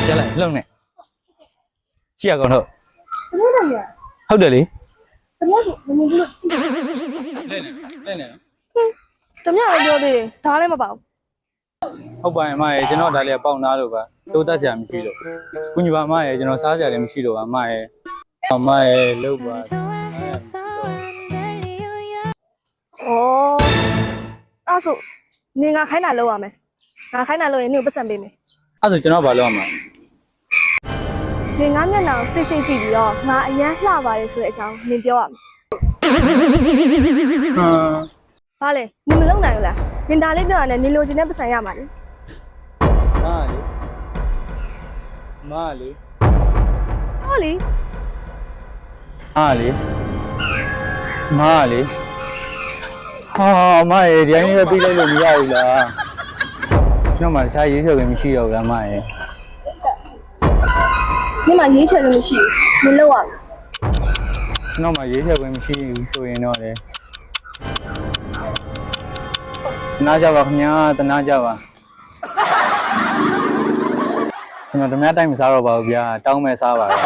ကြားလိုက်လှုပ်နေကြည့်ရကောင်တော့ ဘယ်လိုလဲဟုတ်တယ်လေ တမဆိုမမြင်ဘူးလို့ကြည့် လဲနေ တမလည်းပြောသေးတယ်ဒါလည်းမပေါ့ ဟုတ်ပါရဲ့မရဲ့ကျွန်တော်ဒါလေးပေါင်သားလို့ပါတိုးတက်စရာမရှိလို့ကုညီပါမရဲ့ကျွန်တော်စားစရာလည်းမရှိလို့ပါမရဲ့မရဲ့လှုပ်ပါ ဩအဲ့ဆိုနေငါခိုင်းတာလောက်ရမယ်ငါခိုင်းတာလောက်ရင်နေကိုပတ်စံပေးမယ် အဲ့ဆိုကျွန်တော်ဘာလုပ်ရမှာ နေငါမျက်နှာကိုစိတ်စိတ်ကြည့်ပြီးတော့ငါအရန်လှပါတယ်ဆိုတဲ့အကြောင်းနင်ပြောရမယ် ဘာလဲနင်မလုံနိုင်ဘူးလားနင်ဒါလေးပြောရတယ်နင်လိုချင်တဲ့ပတ်စံရမှာလေ မလေ ဟောလေ ဟာလေဟာမရဲ့ဒီတိုင်းပဲပြီးလိုက်လို့မရဘူးလားကျွန်တော်မှတခြားရေးဆိုခင်မရှိတော့ဘူးလားမရဲ့ နင်မှရေးချွဲလို့မရှိဘူးနင်လောက်ရမယ် ကျွန်တော်မှရေးဆိုခင်မရှိဘူးဆိုရင်တော့လေတနာကြပါခင်ဗျာတနာကြပါကျွန်တော်ဓမြတိုင်းမစားတော့ပါဘူးဗျာတောင်းမဲ့စားပါတော့